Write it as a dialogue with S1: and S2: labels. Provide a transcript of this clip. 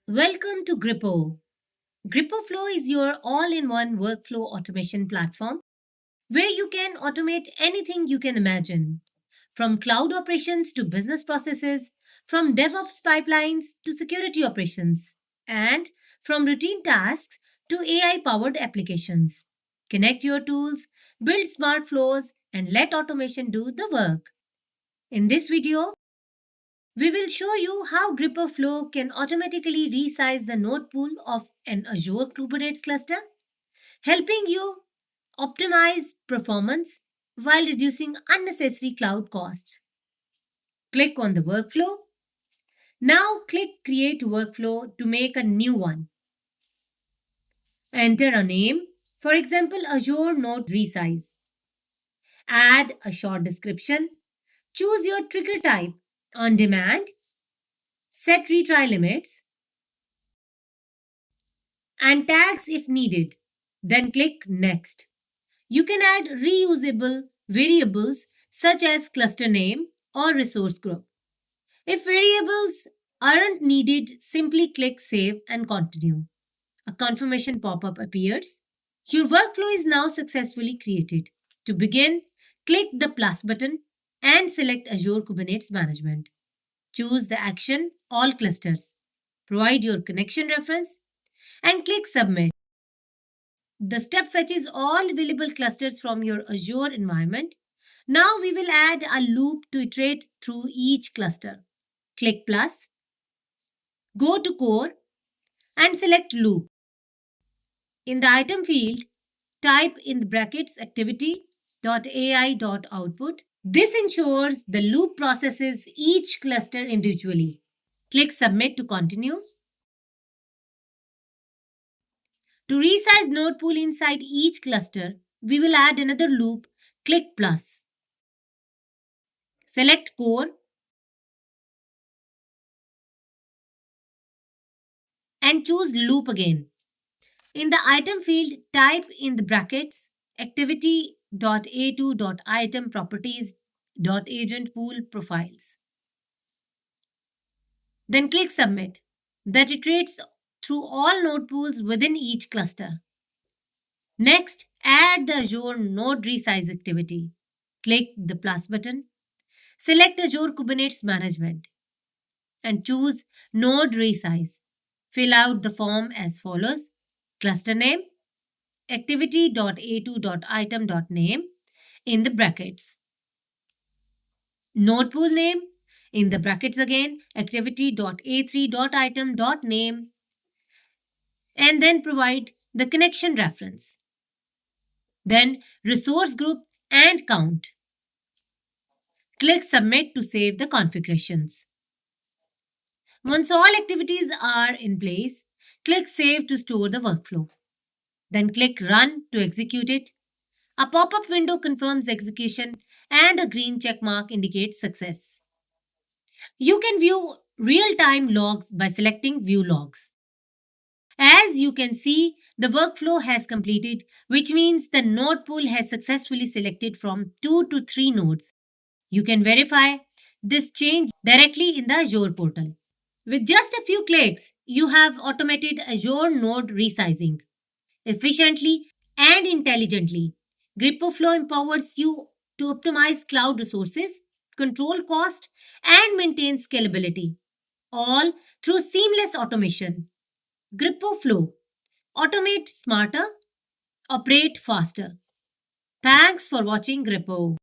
S1: Welcome to Gripo. GripoFlow is your all in one workflow automation platform where you can automate anything you can imagine, from cloud operations to business processes, from DevOps pipelines to security operations, and from routine tasks to AI powered applications. Connect your tools, build smart flows, and let automation do the work. In this video, we will show you how GripoFlow can automatically resize the node pool of an Azure Kubernetes cluster, helping you optimize performance while reducing unnecessary cloud costs. Click on the workflow. Now click Create Workflow to make a new one. Enter a name, for example, Azure Node Resize. Add a short description. Choose your trigger type, on demand, set retry limits, and tags if needed. Then click Next. You can add reusable variables such as cluster name or resource group. If variables aren't needed, simply click Save and Continue. A confirmation pop-up appears. Your workflow is now successfully created. To begin, click the plus button and select Azure Kubernetes Management. Choose the action All Clusters. Provide your connection reference and click Submit. The step fetches all available clusters from your Azure environment. Now we will add a loop to iterate through each cluster. Click plus, go to core and select loop. In the item field, type in the brackets activity.ai.output. This ensures the loop processes each cluster individually. Click submit to continue. To resize node pool inside each cluster, we will add another loop. Click plus. Select core and choose loop again. In the item field, type in the brackets activity.a2.item properties.agent pool profiles. Then click submit. That iterates through all node pools within each cluster. Next, add the Azure Node Resize activity. Click the plus button. Select Azure Kubernetes Management and choose Node Resize. Fill out the form as follows. Cluster name, activity.a2.item.name in the brackets. Node pool name, in the brackets again, activity.a3.item.name, and then provide the connection reference. Then resource group and count. Click submit to save the configurations. Once all activities are in place, click save to store the workflow. Then click run to execute it. A pop-up window confirms execution and a green check mark indicates success. You can view real-time logs by selecting View Logs. As you can see, the workflow has completed, which means the node pool has successfully selected from 2 to 3 nodes. You can verify this change directly in the Azure portal. With just a few clicks, you have automated Azure Node Resizing efficiently and intelligently. GripoFlow empowers you to optimize cloud resources, control cost, and maintain scalability, all through seamless automation. GripoFlow. Automate smarter, operate faster. Thanks for watching Gripo.